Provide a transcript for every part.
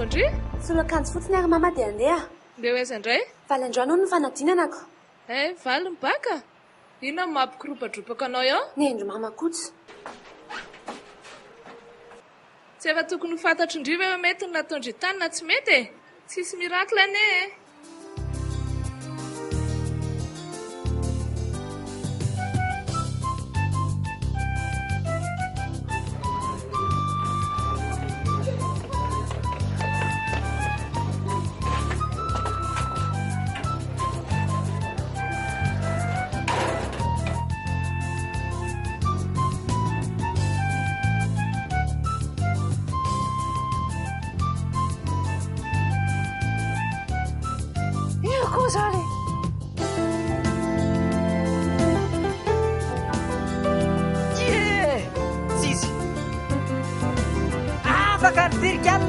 Andry? Soloakanjo fotsiny ary mama dia andeha. Ndeha ho aiza indray? Valandroano ny fanadinanako. Valy ny baka? Inona mampikoropadropaka anao eo? Ny endro mama kotsy. Tsy efa tokony ho fantatro indriva eo mety ny nataondry tany na tsy mety e. Tsisy mirakla ane e.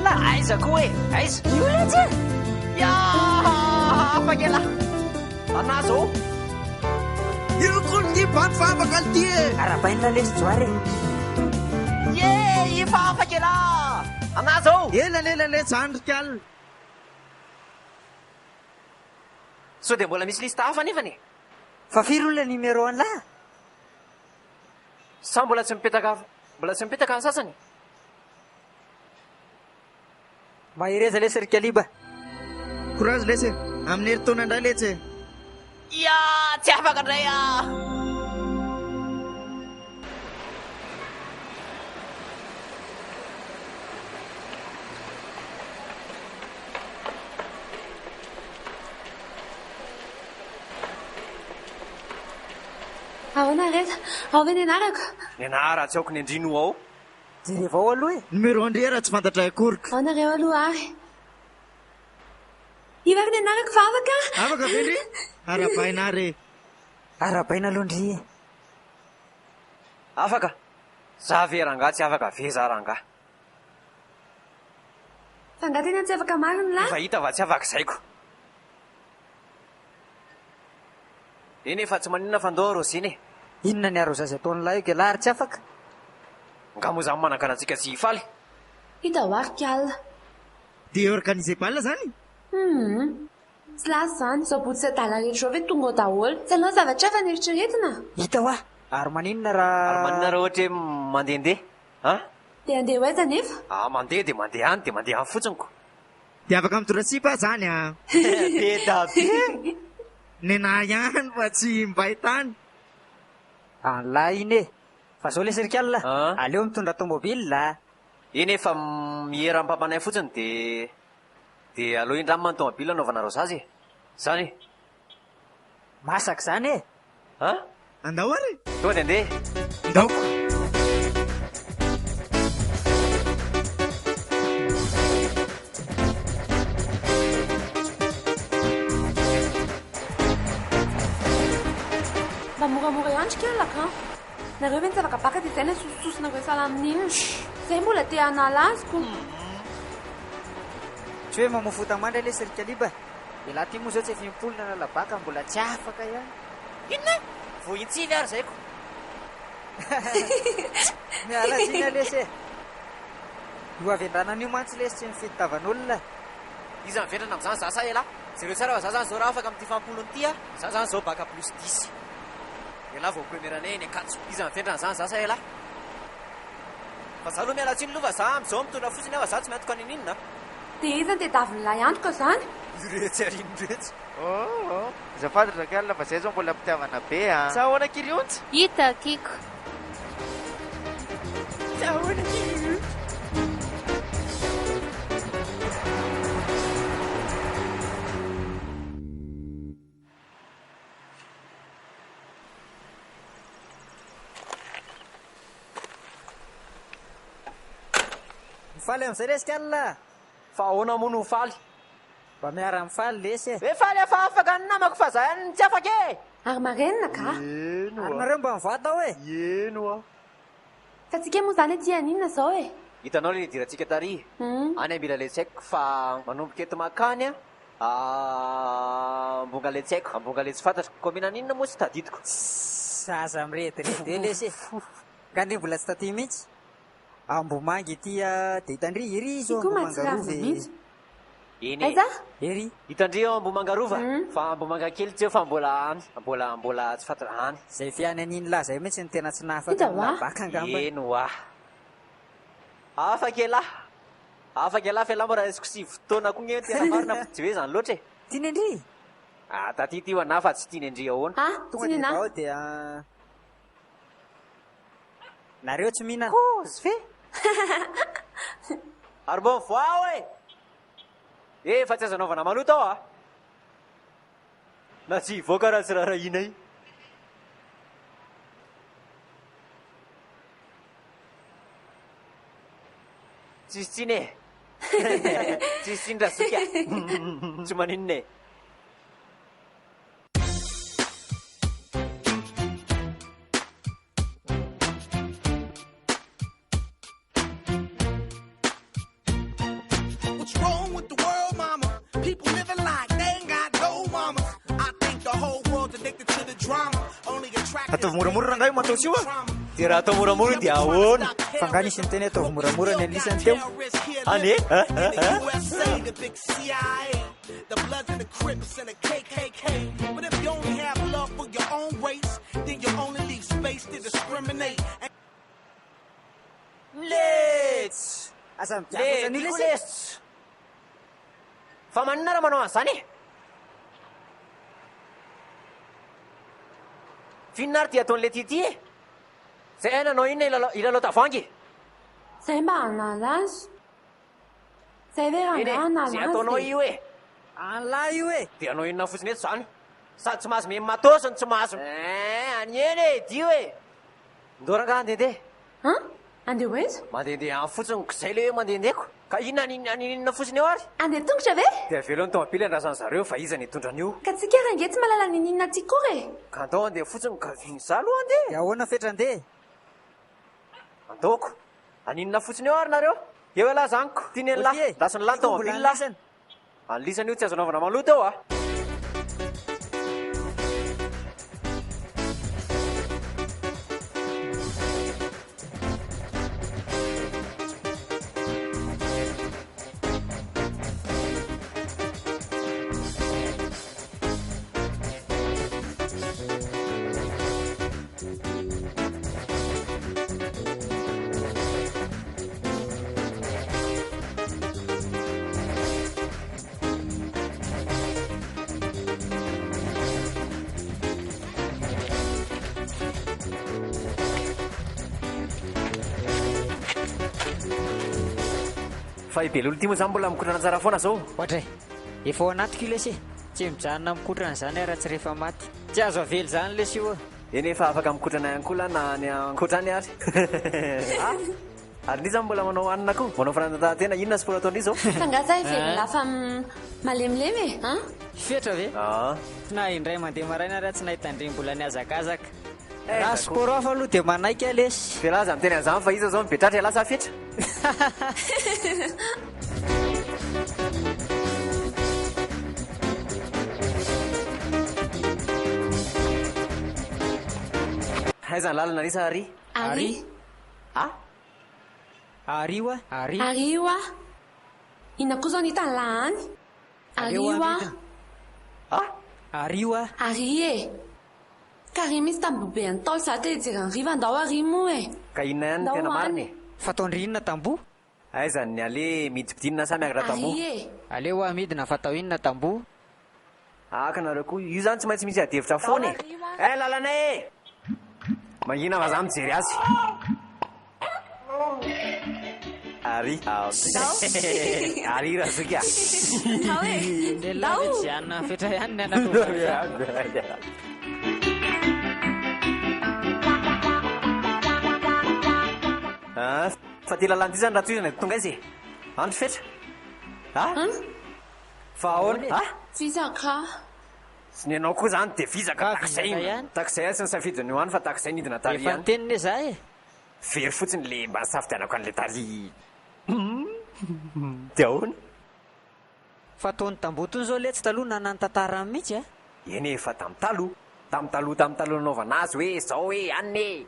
Aiza koa e? Aiza? Io letra! Afaka ela! Anazy ao! Io koa ny bany fa afaka ny ty e! Arabaina lesy joary e! Efa afaka ela! Anazy ao! Ela jandrika alina. So dia mbola misy lista hafa nefany e? Fa firy olona numéro an'lahy? Sa mbola tsy mipetaka ny sasany? Mahireza le serikaliba. Courage letsy amin'ny herintaona indray letsy. Tsy afaka indray Ahoana reta? Ao ve ny anarako? Ny anara tsy aoko ny andrino ao. Jereva ao aloha e. Numéro andrera tsy fantatra akorika. Ao nareo aloha ary. Ivary ny anarako fa afaka? Afaka vendry? Arabaina re. Arabaina alohandry e. Afaka. Za ve rangahy tsy afaka ve za rangahy. Fa nga tena tsy afaka marina lahy? Fa hita va tsy afaka zaiko. Eny efa tsy maninona fandao rosiny e. Inona ny aro zazy ataon'lahy io ke lahy ary tsy afaka? Nga moa zany manakana antsika tsy hifaly. Hita ho arika alina. Dia organiser bal zany? Tsy lasy zany, zao botsy adala rehetra zao ve tonga ao daholo. Tsy anao zavatra hafa nieritreretina. Hita ho ary maninona raha ohatra hoe mandehandeha? Dia andeha ho aiza nefa? Mandeha dia mandeha any dia mandeha any fotsiniko. Dia afaka mitorasipa zany Be da be. Ny na ihany fa tsy mba hitany. An'lahy iny e. Fa zao le serikala. Aleo mitondra tomobila. Eny efa mihera ampamanay fotsiny dia aloha indramina ny tomobila anaovanareo zazy e. Zany. Masaka zany e. Andao ary? Tonga dia andeha. Ndaoko. Mba moramora iandrika alaka. Nareo ve ny zavakabaka dia izay na sosososonareo sala amin'iny. Izay mbola te hanala azoko. Tsy hoe mamofota mandra le serikaliba. Ilahy ty moa zao tsy efa impolona nalabaka mbola tsy afaka ihany. Inona? Vointsily ary zaiko. Miala tsiny lesy e. Io avendranan'io mantsy lesy tsy mifidy tavan'olona. Iza mivetrana amin'izany za sa ela? Zereo tsara fa za zany zao raha afaka amin'ity fampolony ity za zany zao baka plus 10. Ela vao premieranay eny akanjo. Iza mivetrana zany za sa ela? Fa za aloha miala tsiny aloha fa za amin'izao mitondra fotsiny fa za tsy maintoka ninina. Dia iza ny tediavin'ilay antoka zany? Iretsy arino iretsy. Azafady Rakialina fa zay zao mbola mpitiavana be Sa ahoana kiriontsy? Hita kiko. Sa ahoana kiriontsy? Mifaly amin'izay lesy kalina. Fa ahoana moa no faly? Mba miara mifaly lesy e. Hoe faly efa afaka ny namako fa za ihany tsy afaka e. Ary marenina ka? Ary nareo mba mivata ao e. Eno Fa tsika moa zany aty aninona zao e. Hitanao le nidirantsika tary. Any ambila le tsaiko fa manomboka eto makany ambonga le tsaiko. Ambonga le tsy fantatro komina aninona moa tsy tadidiko. Zaza miretirety lesy e. Ka ndre mbola tsy taty mihitsy. Ambomangy ity dia hitandry iry izy Iko mahatsiravy mihitsy. eny aiza ery hitandre ao Ambohimangarova fa Ambohimankakely tsy eo fa mbola tsy fantatra any zay fiany an'iny lahy zay mihitsy ny tena tsy Hita nahafaka wa? nabaka angamba eny oa afaka elahy fa elahy mora resiko sy fotoana koa ny tena marina fa tsy hoe zany loatra e tiany indry taty ty hoana fa tsy tiany andry ahoana tonga dia ao dia nareo tsy mihinana kozy fe ary mbo mivoao e fa tsy aza anaovana maloto ao a na tsy hivoaka raha tsy raharahina tsisy tsiny e tsisy tsiny raha sika tsy maninona e What's wrong with the world, mama? People living like they ain't got no mamas. I think the whole world's addicted to the drama. Only attracted Ataovy moramora rangahy matao tsy io a dia raha atao moramora dia ahoana fa nga nisy ny teny ataovy moramora ny alisany teo any e USA, the big CIA, the Bloods and the Crips and the KKK. But if you only have love for your own race, then you only leave space to discriminate. lets asa mipiavatra ny lesy lets fa manina raha manao an'izany e fininary ty ataon'le tity e zay nanao inona ilalao tavoangy zay mba hanala azy zay ve eny rangahy e hanala zay ataonao azy io e anlahy io e dia anao inona fotsiny eto zany sady tsy mahazo mematosiny tsy mahazo any eny e dio e ndoranga andehandeha andeha hoeza mandehandeha any fotsiny zay le hoe mandehandehako ka inona fotsiny eo ary andeha tongotra ve dia avelo ny tomabily andrazany zareo fa iza ny itondrany io ka tsika range tsy malala nininona ty kory e ka andao andeha fotsiny ka za aloha andeha dia ahoana fetrandeha andaoko aninona fotsiny eo ary nareo eo elahy zaniko tiany an'lahy lasiny lahy tomabily anylisany io tsy azo anaovana maloto eo a fa ibelolo ty moa zany mbola mikotrana tsara foana zao ohatra efa ao anatiko io lesy tsy mijanona mikotrana zany raha tsy rehefa maty tsy azo avely zany lesy io eny efa afaka mikotrana ihany koa la na ny ankotrany ary ary ny zany mbola manao hanina koa manao fanatanjahantena inona sport ataondry zao fa nga zay velona fa malemilemy e fetra ve na indray mandeha maraina raha tsy nahitandre mbola ny azakazaka raha sport hafa aloha dia manaika lesy fialaza miteny an'izany fa iza zao mipetratra lasa fetra aiza ny lalana nisa ary ariwa ariwa ina koa zao ny hitany lahy any ariwa ary e ka ry misy tambobe any taolo za te hijery ny riva andao ary moa e ka inona ihany tena mariny fataondry inona tambo aiza ny ale midipidinina sa miakatra tambo ary e aleo amidina fatao inona tambo aka nareo koa io zany tsy maintsy misy adevitra foana e lalana e manghina va za mijery azy ary ary raha zoka lehilahy janona fetra ihany ny anao fa ty lalany ty zany raha toy zany tonga izy andro fetra fa ahoana fisaka sy ny anao koa zany de vizaka takzay sy ny safidiny io any fa takzay nidina tary efa niteniny za e very fotsiny le mba safidianako an'le tary de ahoana fa ataony tambo tony zao le tsy taloha nanany tantara any mihitsy eny efa tam'taloha nanaovana azy hoe zao hoe anine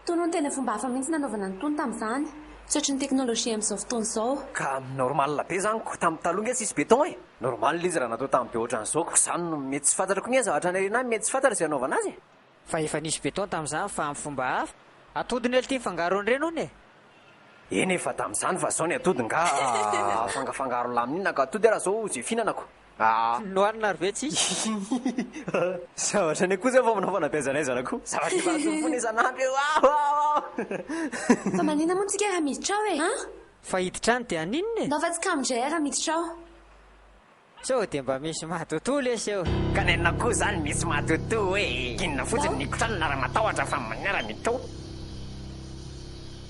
tono ny tena fomba hafa mihitsy nanaovana ny tony tamin'izany Tsotra ny teknôlôjia amin'izao fotoana izao. ka normal be zanyko tamin'ny taloha nge tsisy beton e normal izy raha natao tamin'ny be ohatran'izao ko zany no mety tsy fantatrako nge zavatra anarina mety tsy fantatra zay anaovana azy fa efa nisy beton tamin'izany fa amin'ny fomba hafa atodiny ely ty fangaroany reny hony e eny efa tamin'izany fa zao ny atody nga fangafangaro lamin'ina ka atody raha zao zay fihinanako nohanina ry ve tsy zavatra ny kosa fa manao fanabeazanay zanako zavatra ifaatofony isan'andro eo Fa manina moa tsika raha miditra ao e a fa hiditra any dia aninona e ndao fa tsy kamindray raha miditra ao sao dia mba misy mahatotoly esy eo ka nenina koa zany misy mahatoto hoe inona fotsiny nikotrany na raha matahotra fa maniara mito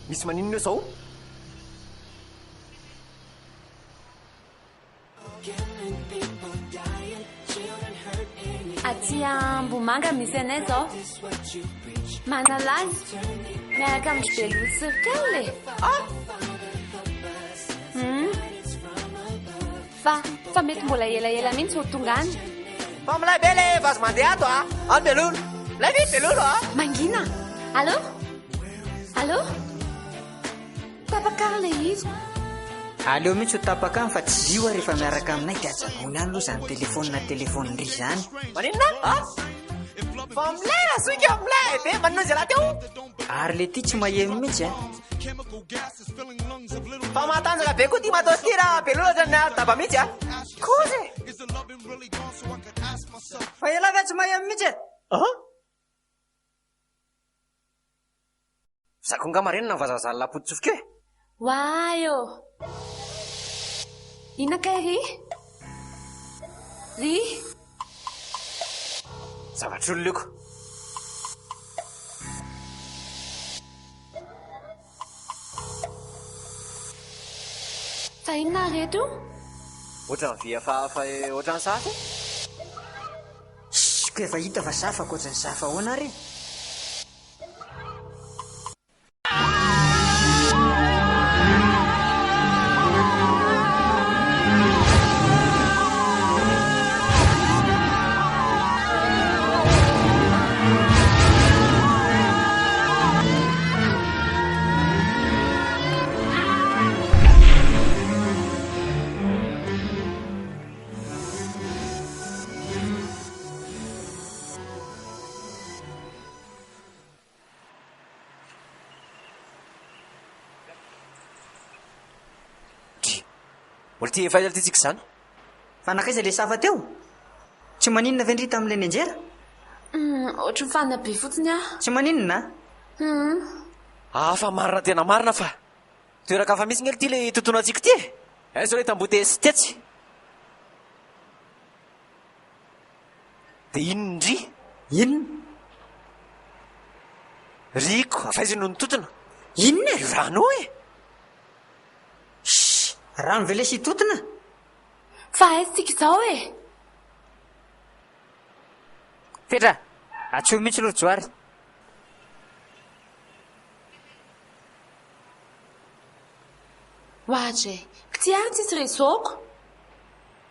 misy maninona eo zao aty Ambomanga misy anay zao manalazy miaraka amin'ny belolo sirikely fa mety mbola elaela mihitsy ho tonga any fa milay be le vazy mandeha ato any belolo lay vy belolo mangina allo allo tapakary le izy aleo mihitsy ho tapaka any fa tsy dio rehefa miaraka aminay dia ajanony any aloha zany telefonindry zany maninona fa milay rasoika milay be manina zay raha teo ary le ty tsy mahemy mihitsy fa mahatanjaka be koa ty matao ty raha belolo ohatrany daba mihitsy kozy fa ela ve tsy mahemy mihitsy zako nga marenina vazazany lapoditsofika e wayo ina kay ry zavatra olo leko fa inona reto ohatrany vy afahafa ohatrany safy ko efa hita fa safako ohatrany safa hoana re olo ty efa ty tsika zany fa nakaiza le safa teo tsy maninona vendry tamin'ilay ny anjera ohatry mifanina be fotsiny tsy maninona fa marina tena marina fa toeraka fa misy ngely ty le tontona atsika ty zao le tambote sy tetsy de inondry inona riko afaizy noho ny totona inona io rano e rano ve le sy totona fa aizytsika izao e fetra atsohy mihitsy loha joary ohatry tsy ary tsisy rezoko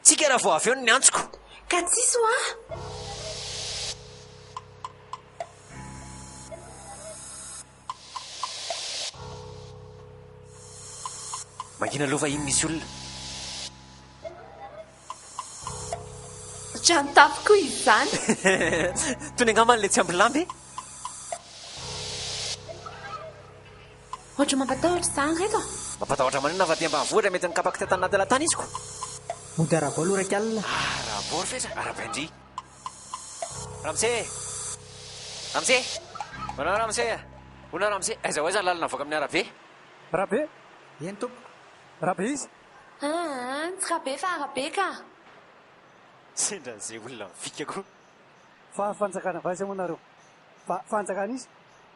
tsika raha vo avy eo ny antsoko ka tsisy ho mangina aloha fa iny misy olona tranotapo koa izy zany tony angamany le tsy ambylamby ohatry mampatahotra zany reto mampatahotra manina fa ty ambanivohitra mety nikapaky ty atany naty latany izy ko mody arabo aloha raiky alina arabory fetra arabaindry ramse ramse manao ramse ona ramse aiza ho aiza ny lalina avoaka amin'ny arabe rabe eny tompo rabe izy tsy rabe fa arabe ka sendra zay olona mifikako fa fanjakana vazy moa nareo fa fanjakana izy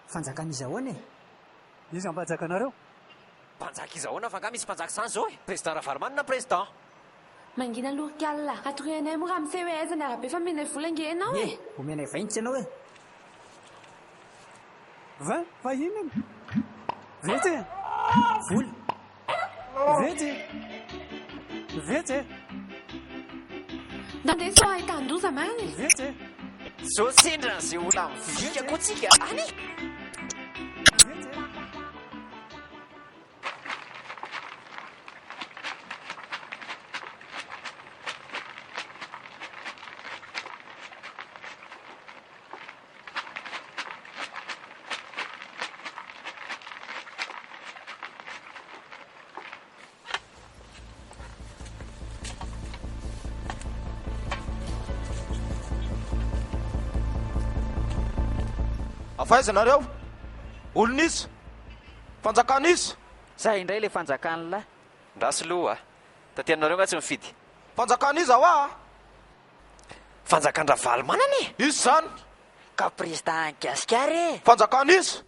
fanjakana izy ahoana e izy ampanjakanareo mpanjaka izy ahoana fa nga misy mpanjaka zany zao e président ravarimanina président mangina lorikala atorenay moa raha miseo aiza ny arabe fa menay vola angenao e omenay vaintsy ianao e 20 fa inony vetsy vola vetsy vetsy nandeso ahitan-doza mariny vetsy zao sendra zay olona mifikako tsika any afaizanareo olonisy fanjakanisy za indray le fanjakany lahy ndrasy loha tatianareo nga tsy mifidy fanjakaniza ho a fanjakandra valy manany izy zany ka président gasikary fanjakanisy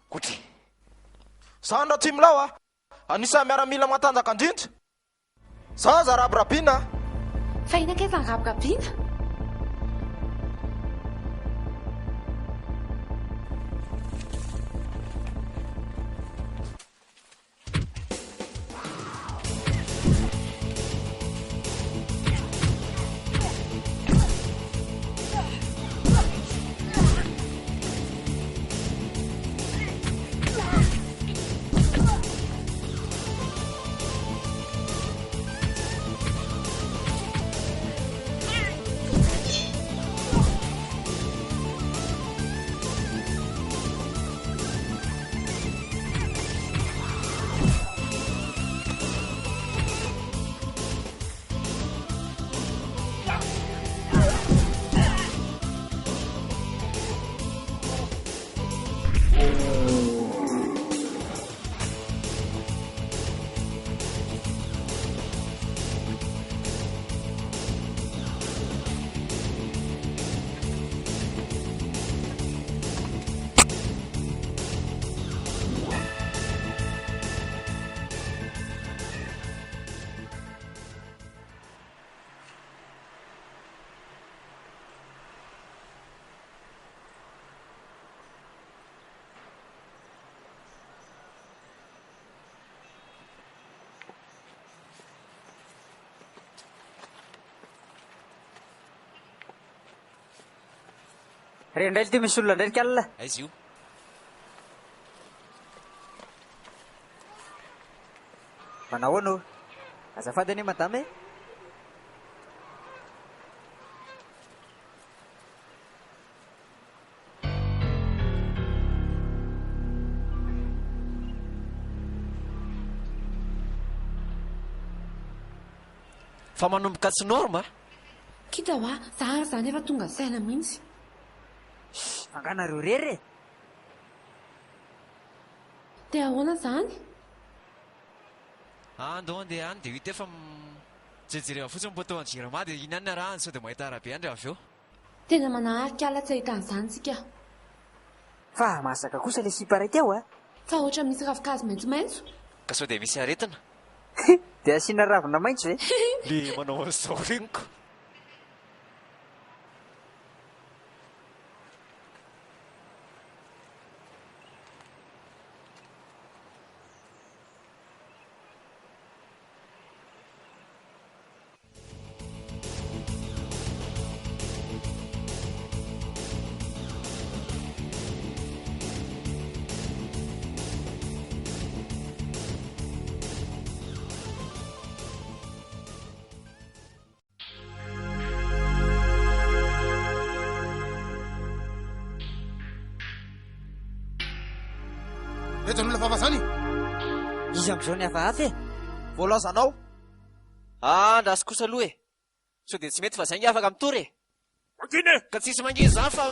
kotry zany raha tsy milao a anisany miaramila matanjaka indrindra za za rabirabiana fa ina kay zanyrabirabiana rendray ty misy olona ndraiky alina aizy io manahoana o azafady anie madame fa manomboka tsy norma kita hoa za ary zany efa tonga saina mihitsy fanganareo rery dia ahoana zany andao andeha any dia hita efa jejereva fotsiny mboatao anjirama dia inanina raha any sao dia mahita arabe andry avy eo tena manaharika ala tsy ahitan'izany tsika fa masaka kosa le siparaiky ao a fa ohatra misy ravikazy maintsomaintso ka sao dia misy aretina dia asiana ravina maintso e le manao an'izao regniko etan'olona favazany izy am'izao ny hafahafa e voalazanao ndrasy kosa aloha e sao dia tsy mety fa zay ny afaka mitory e akiny e ka tsisy manginy zany fa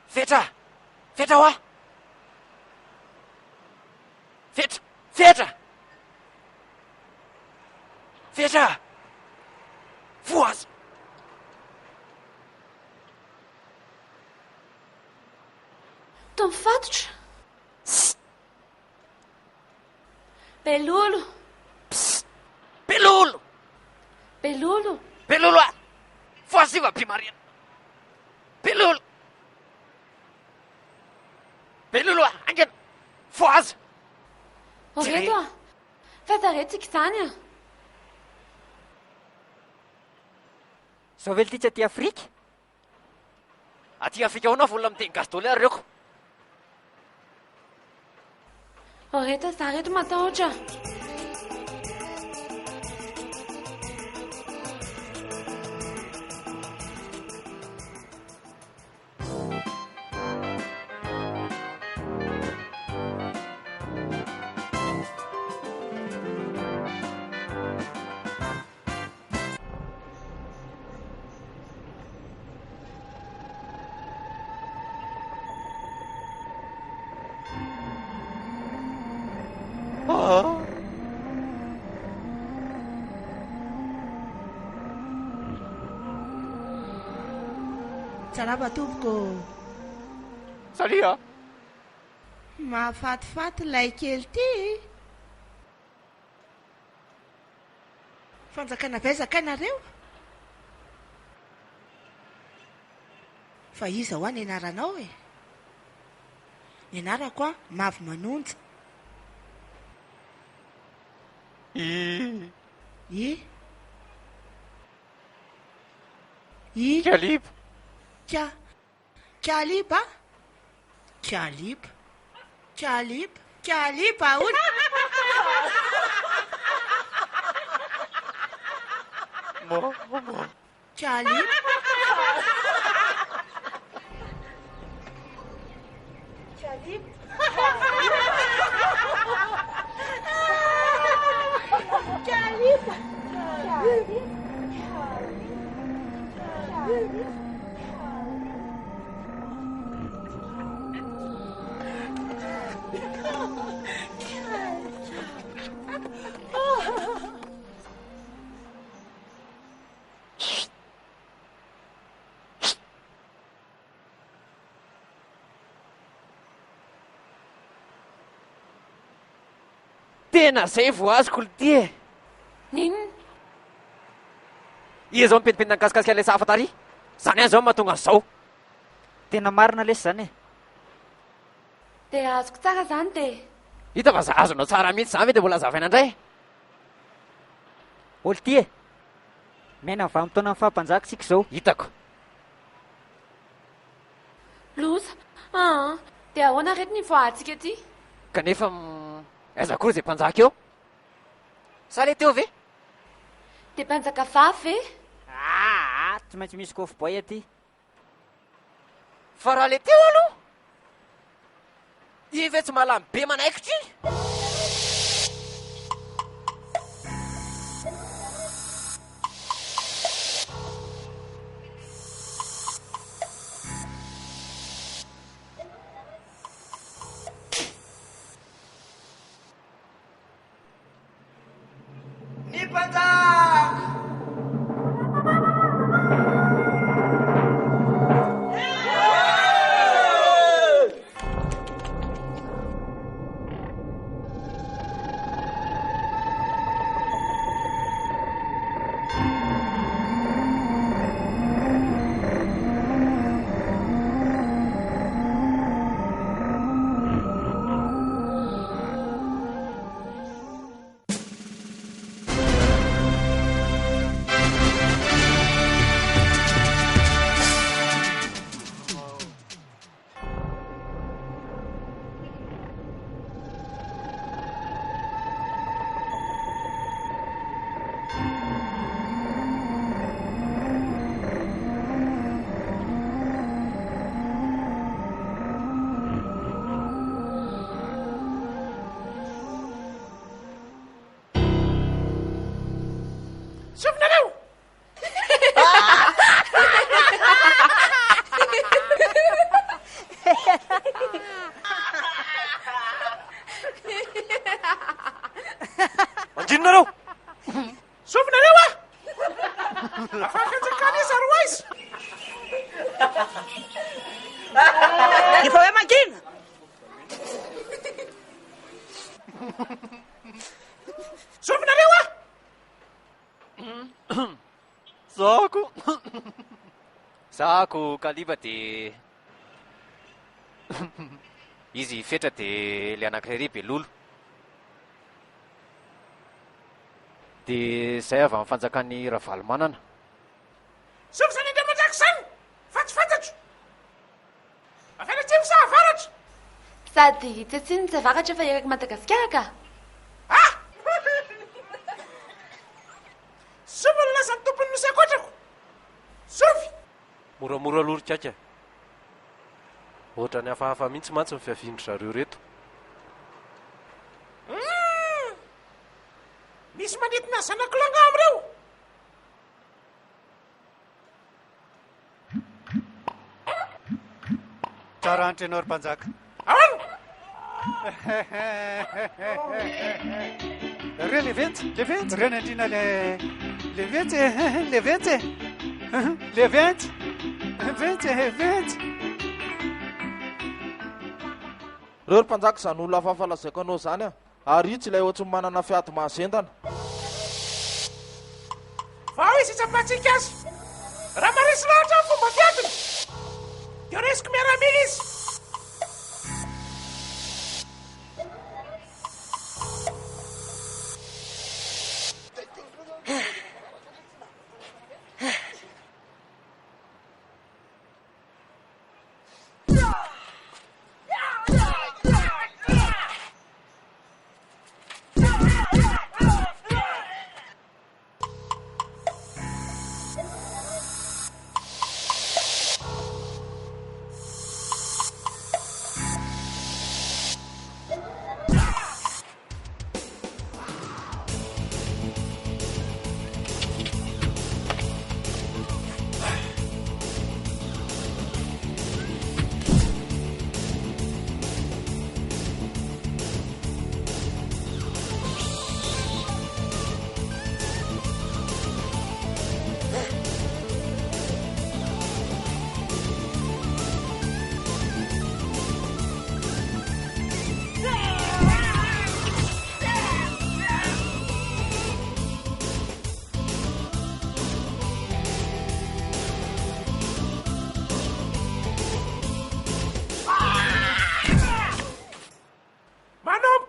Fetra! Fetra ho aho! Fetra! Fetra! Fetra! Voazy! To mifatotra. Belolo. Belolo! Belolo. Belolo aho! Voazy va Pimarina! Belolo! Belolo aho! Angena! Voazy! Reto a. Fataretsika izany a. Zao ve ty tsy aty Afrika? Aty Afrika ahoana volona miteny gasdollar reoko. Reto za reto matahotra. Salama tompoko. Salia! Mahafatifaty lay kely ty. Fanjakana vaizaka ianareo. Fa iza ho any ianaranao e. Ianarako a Mavy Manonja. Kialiba! Kialiba? Kialiba? Kialiba? Kialiba hono. Kialiba? Tena zay voazoko ty e. Ninona? Iha zao mipendipendina nikasikasika ilay sahafa tary. Zany any zao mahatonga an'izao. Tena marina lesy zany e. Dia azoko tsara zany dia. Hita fa azonao tsara mihitsy zany ve dia mbola zavaina indray. Olo ty e. Mena ny vanim-potoana amin'ny fampanjakantsika izao. Hitako. Loza. Dia ahoana reto ny voahantsika ty? Kanefa aiza koa izay mpanjaka eo? Sa le teo ve? Dia mpanjaka vavy e? Tsy maintsy misy coffboy aty. Fa raha le teo aloha. Io ve tsy malamy be manaikitra iny? Ny mpanjaka! Efa hoe mangina. Sovinareo a zako kaliba dia izy fetra dia le anankiray belolo dia izay avy amin'ny fanjakany ravalomanana. Sovy zany indray mandraky zany fa tsy fantatro avela tsy sa avaratra sady tsy tsiny tsy avakatra fa eraky Madagasikara ka. Sovy ny lasany tompony misy akotrako. Sovy moramora lorikaka ohatra ny hafahafa mihitsy mantsy ny fiaviandry zareo reto. misy manitina zanakilanga amreo. tsara anitra ianao ry mpanjaka. Ahoana? Reo le ventsy reo nandrina le ventsy le ventsy le ventsy ventsy. Reo ry mpanjaka zany olona hafahafa lazaiko anao zany a ary tsy ilay ohatsy ny manana fiato mahazendana. Vao izy itsapatsika azy raha maresy lahatra ny fomba fiatiny dia resiko miaramila izy.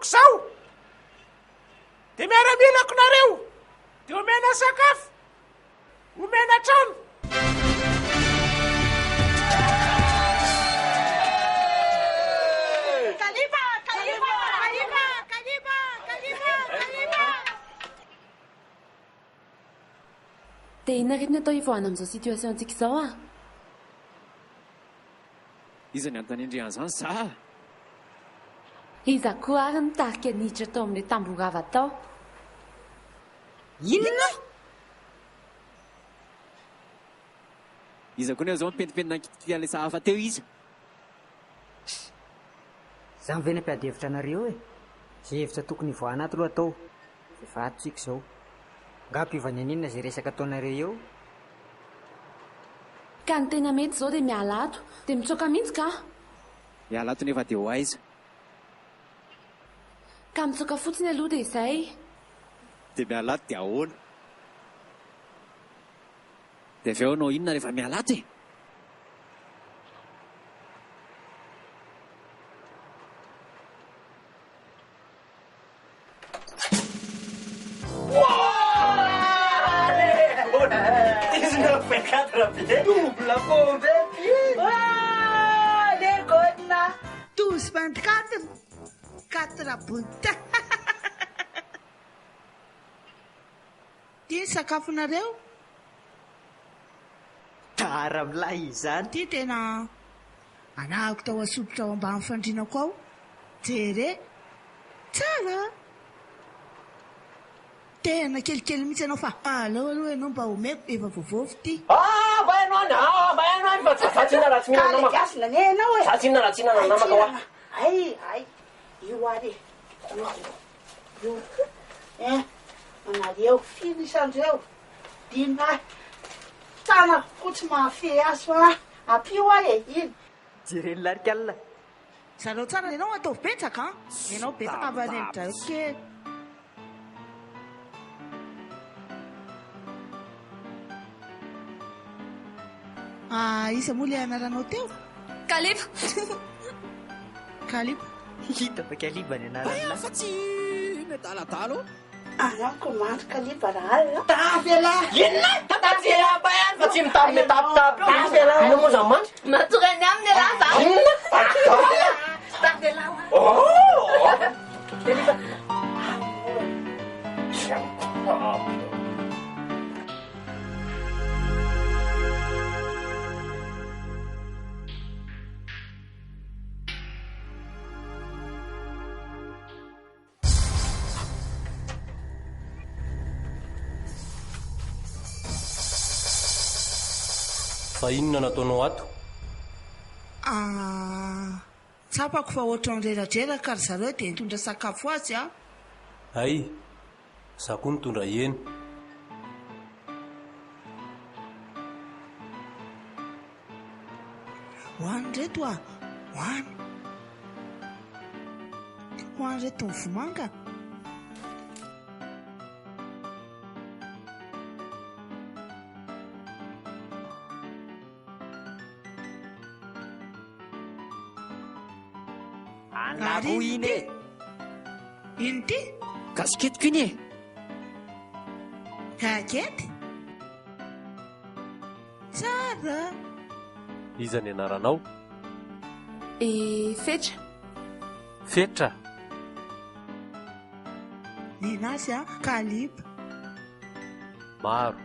Zao dia miaramilako nareo dia omena sakafo omena trano. Dia inona atao ivoahana amin'izao situation antsika izao a? Iza ny antanindriana zany sa? Iza koa ary nitarika niditra tao amin'ilay tamborava tao. Inona? Iza koa ny zao mipentipentina ankitikitian'ilay sahafa teo iza. Za mivena mpiady hevitra anareo e. Izay hevitra tokony ivoahana ato aloha atao. Efa atontsika izao. Nga mpivany aninona izay resaka ataonareo eo. Ka ny tena mety izao dia miala ato dia mitsoaka mihitsy ka. Miala ato nefa dia ho aiza. Ka mitsoaka fotsiny aloha dia izay. Dia miala ato dia ahoana. Dia avy eo anao inona rehefa miala ato e. Double pompe. Les gonna. Tous 24. 4 bunta. Ty sakafonareo? Tara milahy izany. Ty tena anahako tao asopotra ao ambany fandrinako ao. Jere. Tsara. Tena kelikely mihitsy anao fa aleo aloha ianao mba omeko efa voavovy ty. Mba ianao any, mba ianao any fa zatsinna raha tsy mihinana namaka. Kalegasina ne ianao e. Zatsinna raha tsy mihinana namaka hoa. Ay, io ary. Io. Anareo firy isandreo. Dina. Tana ko tsy mahafehy azy fa ampio ahy e iny jereny larik'alina zareo tsara ianao atao betsaka a ianao betsaka avarenidra ke isa moa le anaranao teo kalipa kalipa hita fa kaliba ny anarana fa tsy metaladalo anako mandry kalipa raha alina tafy ala inona tafy aba ihany fa tsy mitamy metapitapy tafy ala ina moa zany mandry matorany aminy raha za inona tafy ala fa inona nataonao ato tsapako fa ohatry nyreradraraka ry zareo dia nitondra sakafo azy a ay za koa nitondra hena hoany reto a hoany hoany reto ny vomanga anavo iny e iny ty kasiketiko iny e kakety tsara iza ny anaranao fetra fetra ninazy a kalipa maro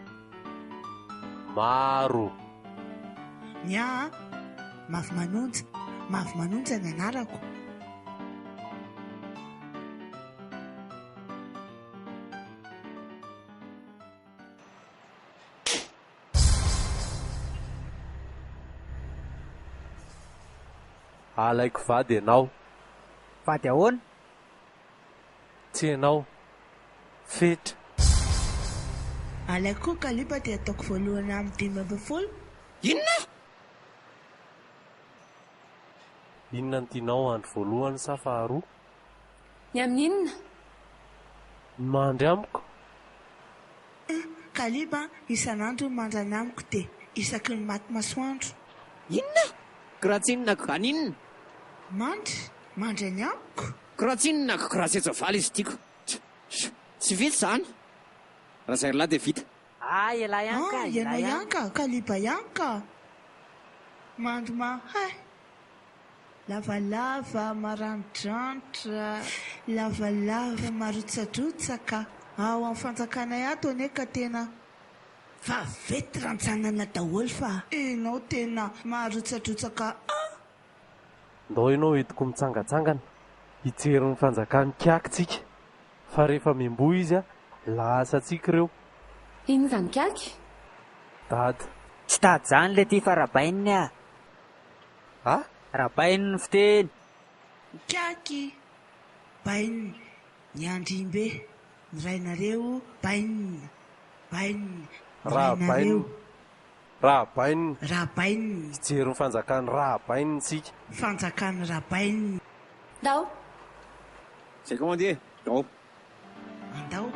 maro ny a mavy manonja ny anarako alaiko vady ianao vady ahoana tsy ianao fetra alaiko koa kalipa dia ataoko voalohany amin'ny 5 inona inona ny tianao andro voalohany sa faharoa ny amin'inona ny mandry amiko kalipa isan'andro ny mandrany amiko dia isaky ny maty masoandro inona koratsinonako ganinona mandry any amiko koratsinonako koratsetsavaly izy tiako tsy vita zany raha zay lahy dia vita iala ianka ianao ianka kalipa ianka mandry mahay lavalava marandrantra lavalava marotsarotsaka ao amin'ny fanjakanay ato aneka tena fa vety rantsanana daholo fa enao tena marotsarotsaka ndao ianao entiko mitsangatsangana hijery ny fanjakany kiakitsika fa rehefa miambo izy a lasa tsika ireo iny zany kiaky dady tsy tady zany le ty fa rahabaininy a rahabainy ny fiteny kiaky bainy ny andrimbe ny rainareo bainina bainina rahabaininy hijery ny fanjakany rahabaininy tsika fanjakany rahabaininy dao zay koa mandeha dao andao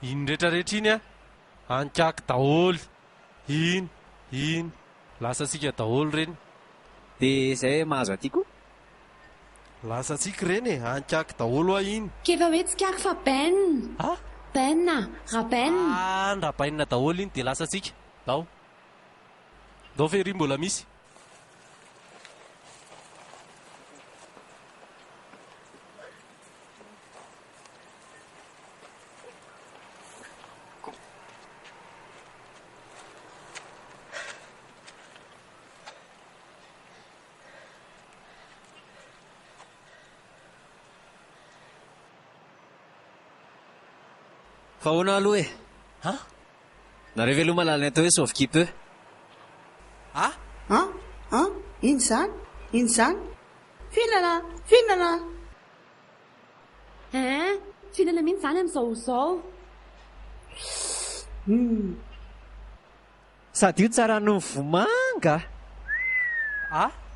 iny rehetrarehetra iny a ankaky daholo iny lasa tsika daholo reny dia izay mahazo aty koa lasa tsika reny e ankaky daholo a iny kefa hoe tsikako fa bainina bainina rabainina rabainina daholo iny dia lasa tsika dao fery mbola misy fa hoana aloha e nareo ve aloha mahalala ny atao hoe sauve-qui peut iny zany fihinana fihinana mihitsy zany amin'izao sady io tsara no vomanga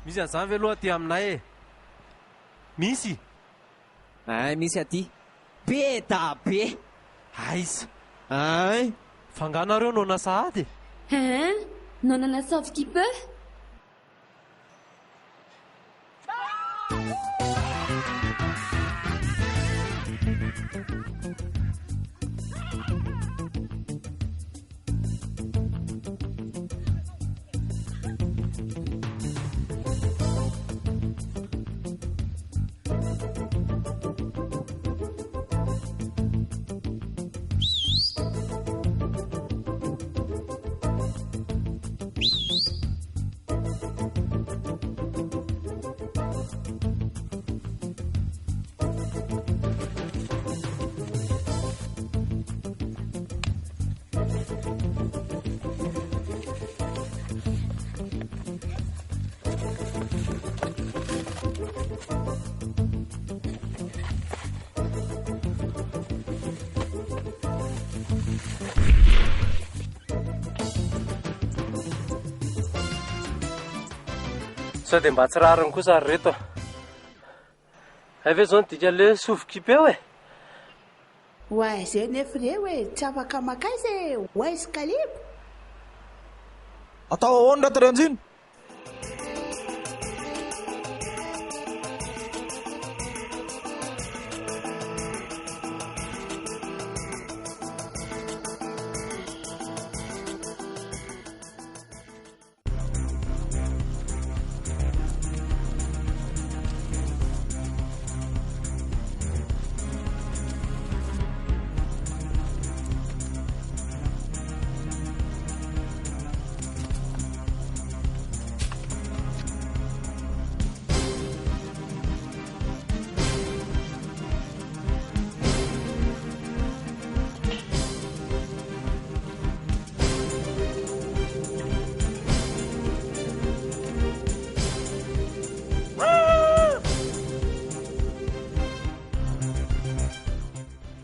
misy an'izany ve aloha aty aminay e misy misy aty be da be aiza fanganareo nona sahady nonana sauve-qui peut sao dia mba tsy rariny kosa ary reto ave zao nydika le sauve-qui peut hoe oay zay nefa re hoe tsy afaka makaiza oaizy kalibo atao ahoany reto renjiny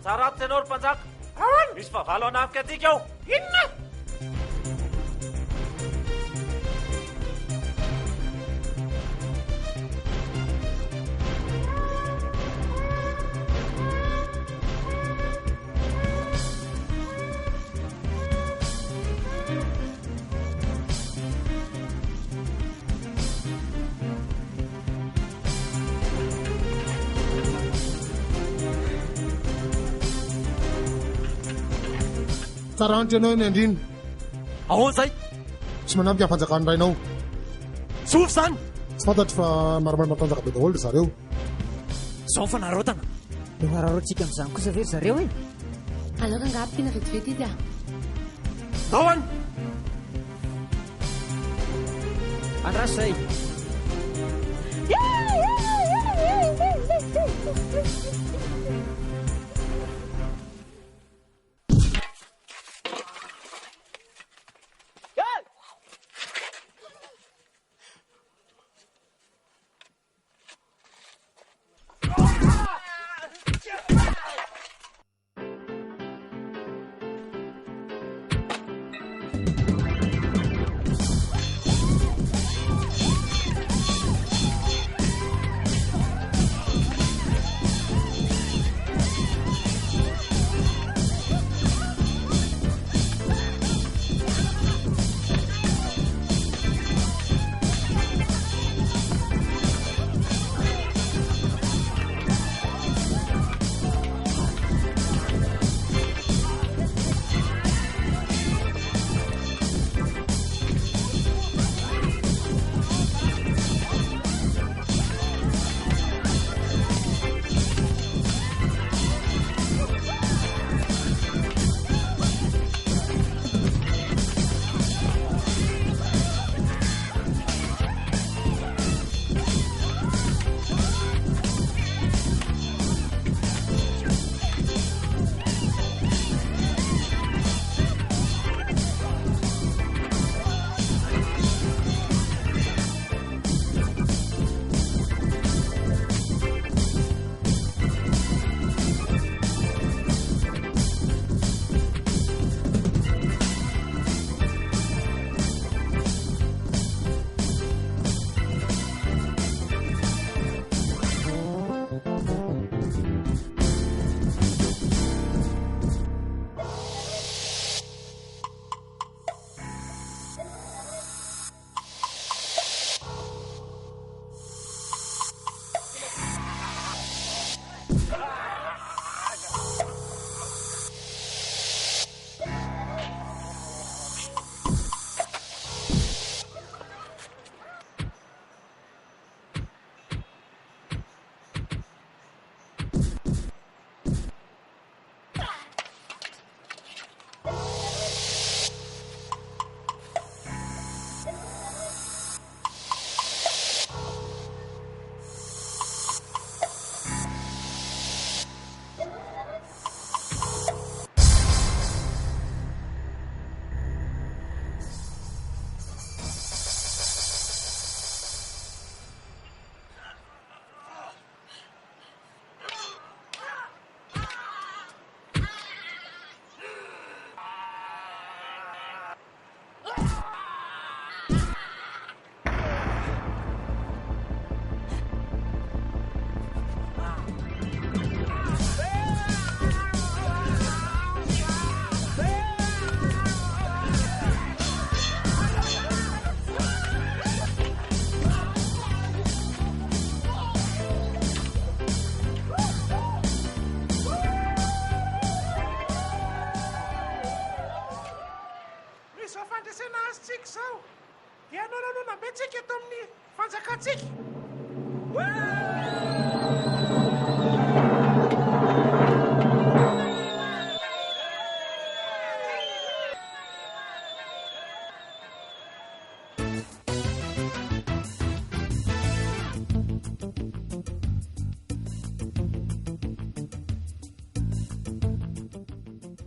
Sarap tenor panjak. Misy favalo anafika atika ao. Inona? Tsara antitra ianao eny andriny ahoana zay tsy manampy amin'ny fanjakany rainao sofy zany tsy fantatry fa maromaro matanjaka be daholo ry zareo zao fa narotana dia mararotsika amin'izany kosa very zareo e aloka angapina vetivety izy daoany andraso zay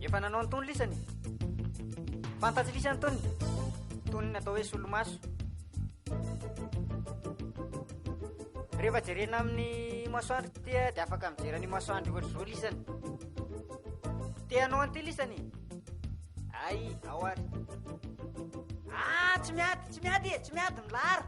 Efa nanao ny tony lisany. Fantatsy lisany tony. Tony natao hoe solomaso. Rehefa jerena amin'ny masoandro tia dia afaka mijerana ny masoandro ohatr'izao lisany. Te hanao an'ity lisany. Ay, ao ary. Tsy miady milara.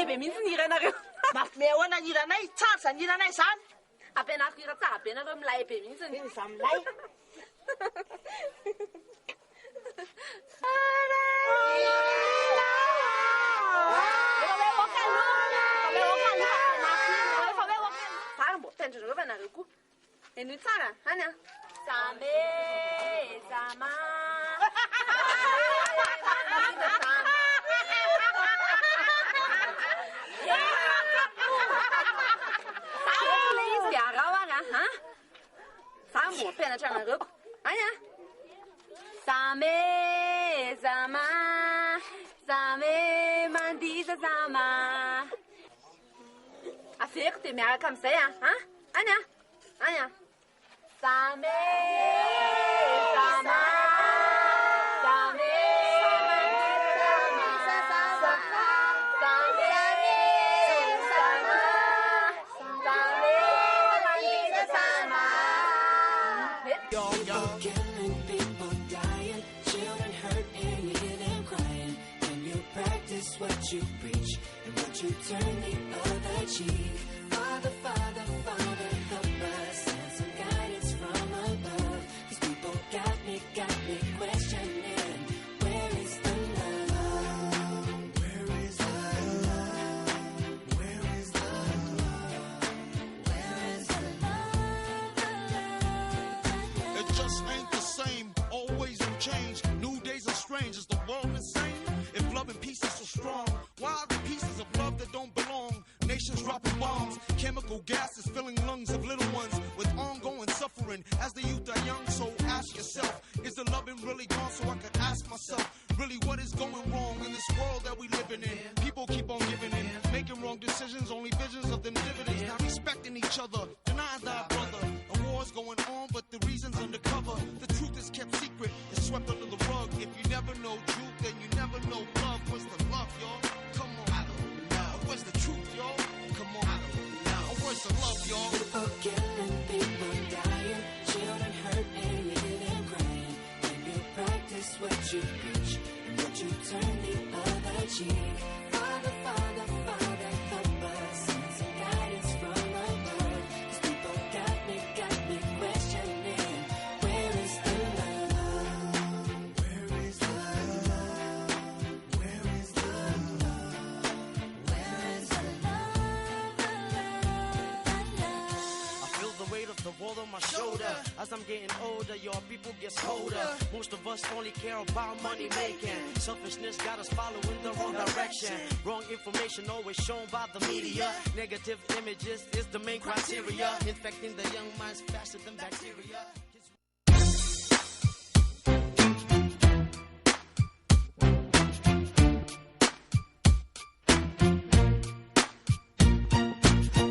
Be mihitsy ny iranareo. Mampime ahoana ny iranay, tsara zany iranay zany. Ampianariko hira tsara be nareo milay be mihitsy ny za milay. Mbo tendronareo fa nareo koa. Eny tsara, any a. Sambe, sama. anatranareo. Any a. Zame, zama, zame, mandiza zama. Afeko dia miaraka amin'izay any a. Any a. Zame, zama, zame, Killing people dying, children hurt and you hear them crying. And you practice what you preach and what you turn the other cheek. Father, Father, Father, help us and some guidance from above. These people got me questioning, where is the love? Where is the love? Where is the love? Where is the love? It just ain't the same, always will change. New days are strange, is the world insane? If love and peace is so strong, why are the pieces of love that don't belong? Nations dropping bombs, chemical gases filling lungs of little ones with ongoing suffering as the youth are young. So ask yourself, is the loving really gone? So I could ask myself, really what is going wrong in this world that we living in? People keep on giving in, making wrong decisions, only visions of them dividends. Not respecting each other, denying thy brother. A war's going on, but the reason's undercover. The truth is kept secret, it's swept under the rug. If you never know truth, then you never know love. What's the love, y'all? Come on, I don't know. Where's the truth, y'all? Come on, I don't know. Where's the love, y'all? People killing, people dying, children hurt and you hear them crying. And you practice what you preach and what you turn the other cheek. Father, Father, Father, help us and some guidance from above. These people got me questioning, where is the love? Where is the love? Where is the love? Where is the I feel the weight of the world on my shoulder. As I'm getting older, your people get colder. Most of us only care about money making. Selfishness got us following the wrong direction. Wrong information always shown by the media. Negative images is the main criteria. Infecting the young minds faster than bacteria.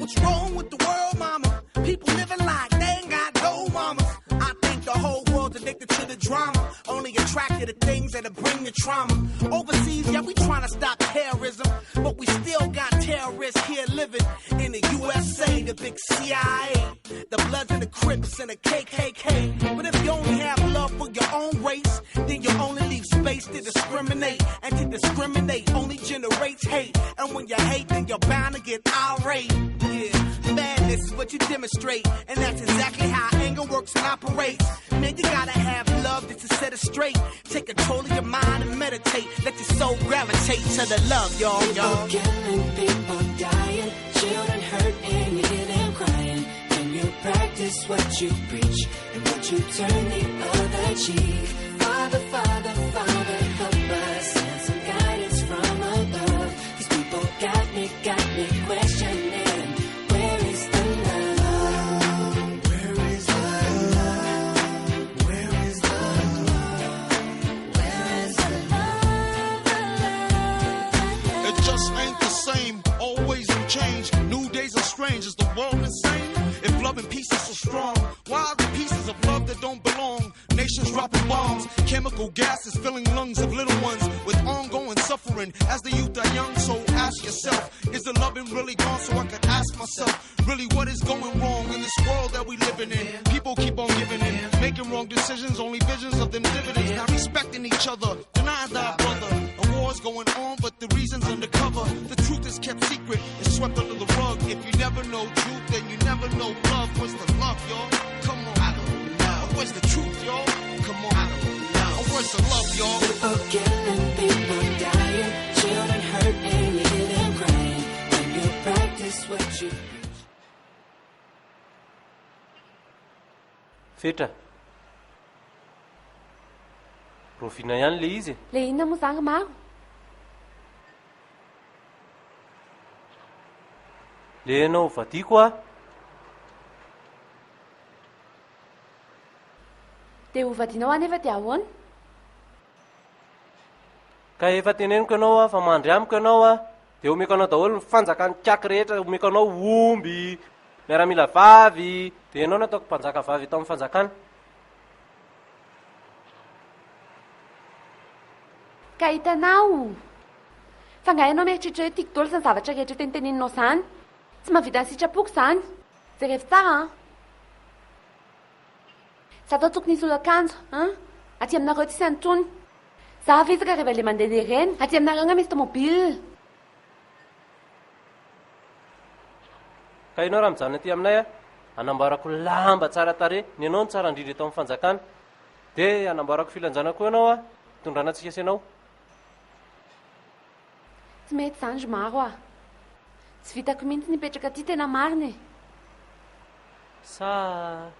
What's wrong with the world, mama? People living like they ain't got no mamas. I think the whole world's addicted to the drama, only attracted to things that'll bring the trauma. Overseas, yeah, we trying to stop terrorism, but we still got terrorists here living in the USA, the big CIA, the Bloods and the Crips and the KKK. But if you only have love for your own race, then you only leave space to discriminate, and to discriminate only generates hate. And when you hate, then you're bound to get irate. Yeah, madness is what you demonstrate, and that's exactly how anger works and operates. Man, you gotta have love just to set it straight. Take control of your mind and meditate. Let your soul gravitate to the love, y'all. People killing, people dying, children hurt and you hear them crying. And you practice what you preach and what you turn the other cheek. Father, Father, Father, help us and some guidance from above. These people got me questioning, where is the love? Where is the love? Where is the love? Where is the love? It just ain't the same, always will change. New days are strange, is the world insane? If love and peace is so strong, why are the pieces of love that don't belong? Nations dropping bombs, chemical gases filling lungs of little ones with ongoing suffering as the youth are young. So ask yourself, is the loving really gone? So I could ask myself, really what is going wrong in this world that we living in? People keep on giving in, making wrong decisions, only visions of them dividends. Not respecting each other, denying thy brother. A war's going on, but the reason's undercover. The truth is kept secret, it's swept under the rug. If you never know truth, then you never know love. Where's the love, y'all? Come on, I don't know. Where's the truth, y'all? Come on, I don't know. Where's the love, y'all? People killing, people dying, children hurt and you hear them crying. When you practice what you preach. Fetra. Rofina ihany le izy. Le inona moa zany maro? Le anao vadiko a. dia hovadianao anefa dia ahoana? Ka efa teneniko ianao a fa mandry amiko ianao a dia omeko anao daholo ny fanjakany kiaky rehetra, omeko anao omby miaramila vavy, dia ianao nataoko mpanjaka vavy tao amin'ny fanjakana. Ka hitanao fa nga ianao mieritreritra hoe tiako daholo izany zavatra rehetra teniteneninao izany, tsy mahavita ny sitrapoko izany. Zay rehefa tsara a za tao tokony hisy olo-akanjo aty aminareo ty sy anotony. Za visaka rehefa le mandeha ireny aty aminareo nga misy tomobile. Ka ianao raha mijanona aty aminay a anamboarako lamba tsara tare, ny ianao ny tsara indrindra eto amin'ny fanjakana, dia anamboarako filanjana koa ianao a tondranatsika sy ianao. Tsy mety izany ry maro a, tsy vitako mihitsy nipetraka aty tena marina e. Sa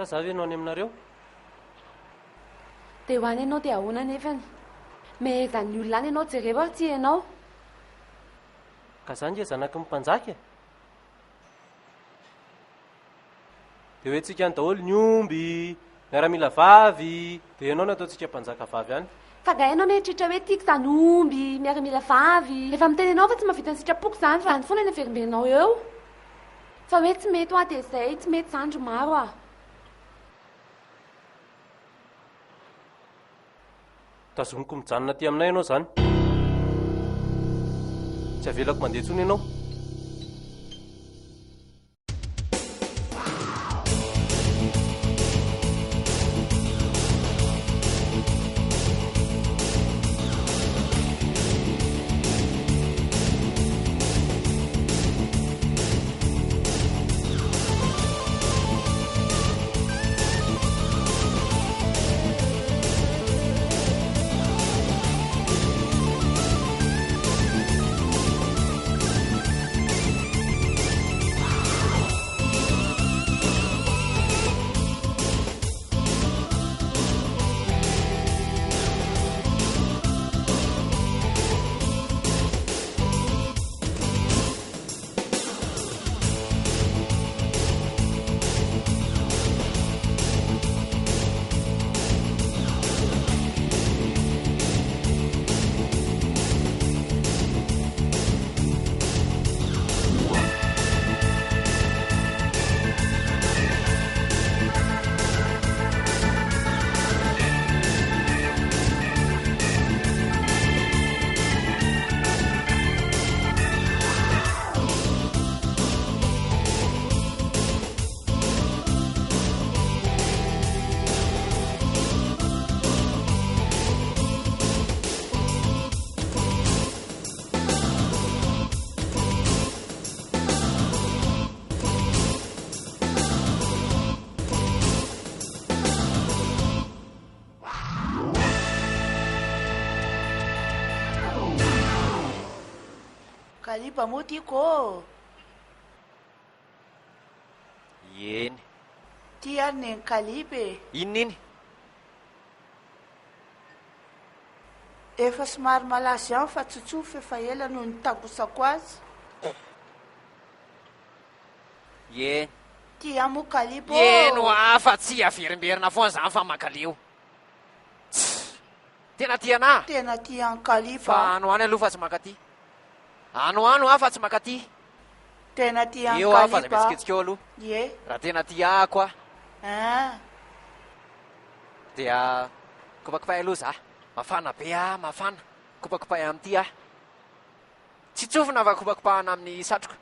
za ve ianao any aminareo? Dia ho any ianao dia ahoana nefany, mehezan'ny olona any ianao jereo ary tsy ianao. Ka zany dia zanaky ny mpanjaka e? Dia hoe tsika any daholo ny omby miaramila vavy, dia ianao no ataontsika mpanjaka vavy any. Fa nga ianao mieritreritra hoe tiako izany omby miaramila vavy, efa miteny ianao fa tsy mahavita ny sitrapoko izany, fa ny foana ny averimbenao eo. Fa hoe tsy mety ho a dia izay, tsy mety izany ry maro a. Tazomiko mijanona aty aminay ianao izany, tsy avelako mandeha intsony ianao. Kaliba moa tiako. Eny. Ty ary ny Kaliba e. Inona iny? Efa somary malaza ihany fa tsotsofa efa ela noho ny tagosako azy. Eny. Ty moa Kaliba. Eno afa tsy averimberina foana zany fa makaleo. Tena tiana? Tena tiany Kaliba. Fa ano any aloha fa tsy makaty. Ano afa tsy makaty. Tena tiany Kaliba. Eo afa za metsiketsika eo aloha. Ye. Raha tena tia ako a. Dia kopakopay aloha za. Mafana be mafana. Kopakopay amin'ity a. Tsy tsofina fa kopakopahana amin'ny satroka.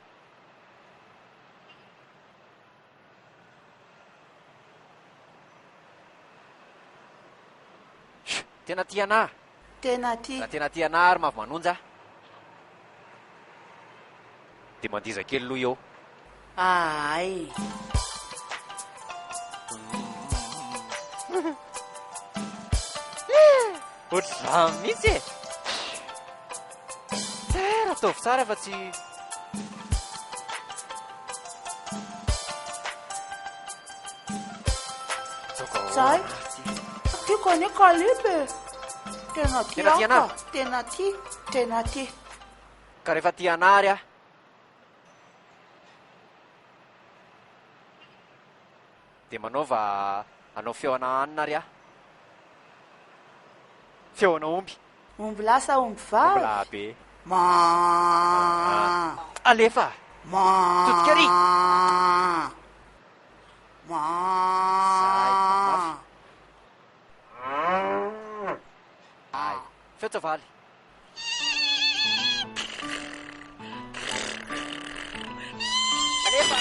Tena tiana? Tena tia. Raha tena tiana ary mavy manonja. Dia mandiza kely aloha eo. Ay. Ohatr'izany mihitsy e. Tsara ataovy tsara fa tsy... Zay. Tiako ane Kaliba. Tena tiaka. Tena tia. Tena tia. Ka rehefa tiana ary a. dia manaova anao feoana anina ary feoana omby omby lasa omby vavy omby lahabe alefa totika ry feo tsavaly alefa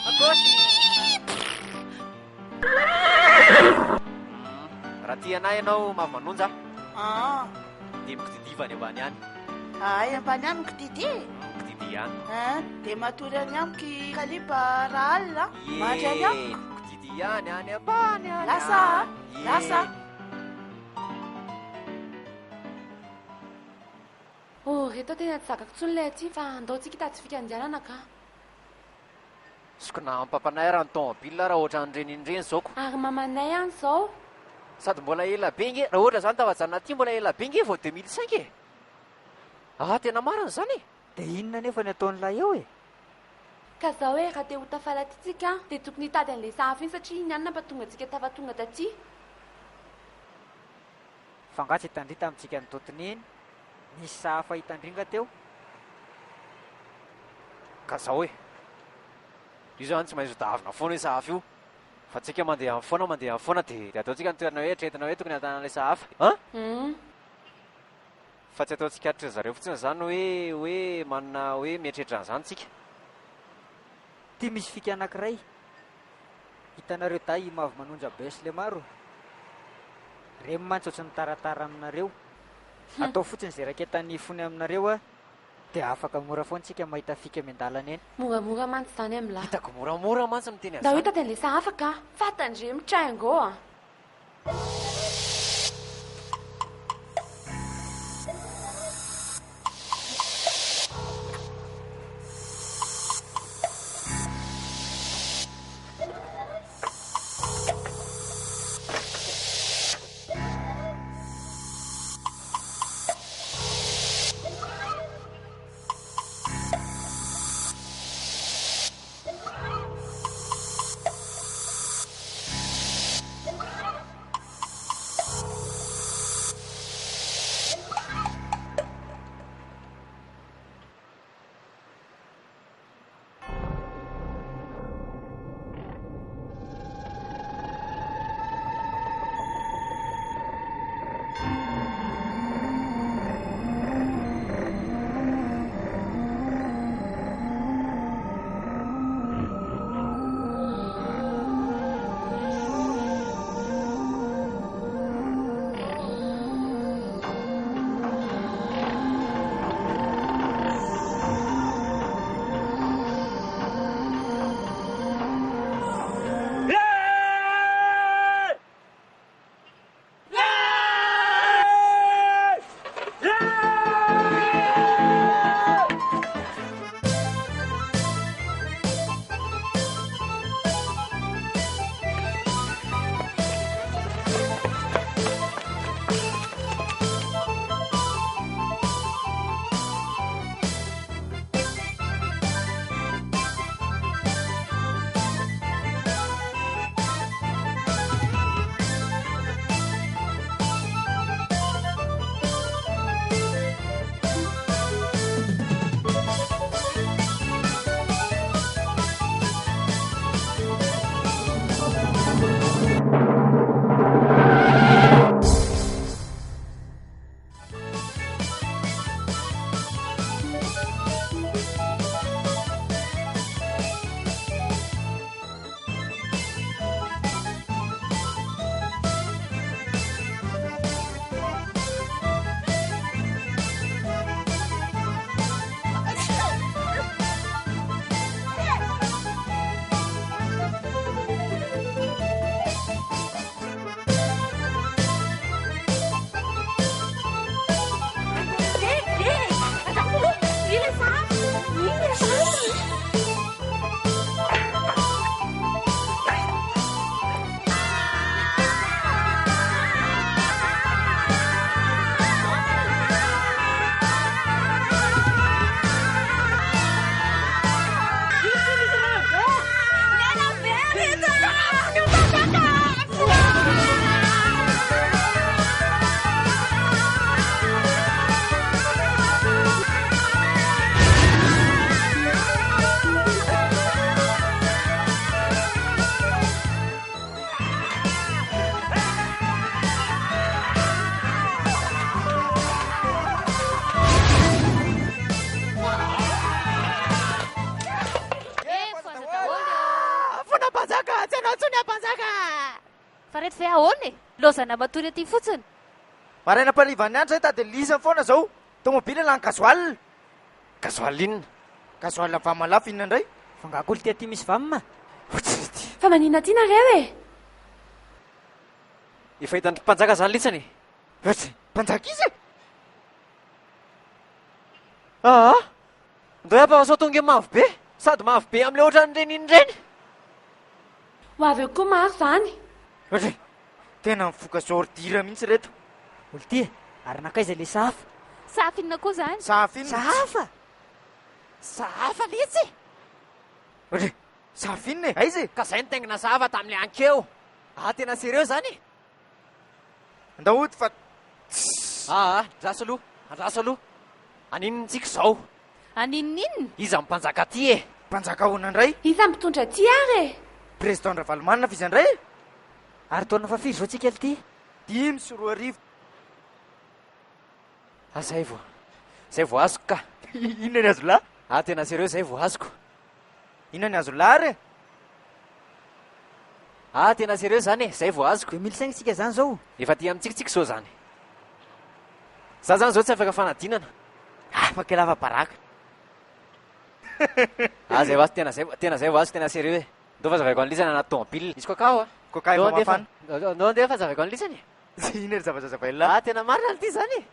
agosy raha ty anay ianao mavy manonja dia mikididivany ambany any ay ambany any mikididi mikididi ihany dia matory any amiko kaliba raha alina matry any amiko mikididi ihany any ambany any lasa reto tena tsy zakako tsony lay aty fa andaotsika taty fikandianana ka sokona ampampanay raha ny tomobile raha ohatra nyreny zaoko ary mamanay any zao sady mbola ela be nge raha ohatra zany tavajanona aty mbola ela be nge vao 2005 tena marina zany dia inona nefa ny ataon'ilay eo ka zaho hoe raha te ho tafalatytsika dia tokony hitady an'ilay sahafy iny satria iny anina mba tonga antsika tafatonga taty fangatsy hitandry tamintsika ny totony iny nisy sahafa hitandringa teo ka zaho hoe io zany tsy maintsy davina foana hoe sahafa io fa tsika mandeha amin'ny foana dia ataontsika nytoerana hoe atretina hoe tokony hatanan'ilay sahafa fa tsy ataontsika atitra zareo fotsiny zany hoe manana hoe mieritreritra n'izany tsika ty misy fika anankiray hitanareo tay mavy manonja besy le maro reny mantsotra ny taratara aminareo atao fotsiny zay raika tany fony aminareo dia afaka mora foantsika mahita fika miandalana eny moramora mantsy zany amila hitako moramora mantsy miteny da hita tany le sahafaka fatandre mitraingo lozana matory aty fotsiny. Maraina palivany andro zay tady lisany foana zao. Tomobily lany gasoil. Gasoil inona? Gasoil vamalafo inona indray? Fa ngakolo ty aty misy vamina. Fa manina ty nareo e? Efa hitandry mpanjaka zany litsany. Mpanjaka izy e? Ndo apa sao tonga mavo be? Sady mavo be amin'ilay ohatran'ireny iny reny. Ho avy eo koa maro zany. Tena mifoka zordira mihitsy reto. Olo ty ary nakaiza le safa? Safa inona koa zany? Safa inona? Safa? Safa litsy. Safa inona e? Aiza e? Ka zay nitaingina safa tamin'le ankeo. Tena sérieux zany. Andahody fa andraso aloha, andraso aloha. Aninontsika zao? Aninon'inona? Iza mpanjaka ty e. Mpanjaka ahoana indray? Iza mitondra ty ary e? Président Ravalomanina fa izy indray e? Ary taona fa firy zao tsika ly ty? 5 sy 4 arivo. Zay vo azoko ka. Inona ny azo lahy? Tena sérieux zay vo azoko. Inona ny azo lahy re? Tena sérieux zany e, zay vo azoko. 2005 sika zany zao. Efa ty amintsikitsika zao zany. Za zany zao tsy afaka fanadinana. Afaka lava baraka. Zay vo azo tena zay vo azoko tena sérieux e. Ndo fa zavaiko an'lisany anaty tomobile. Izy kokao Koka efa mafana. Ndo andeha fa zavaiko an'lisany. Ina ry zavazazavainy lahy? Tena marina ty zany e.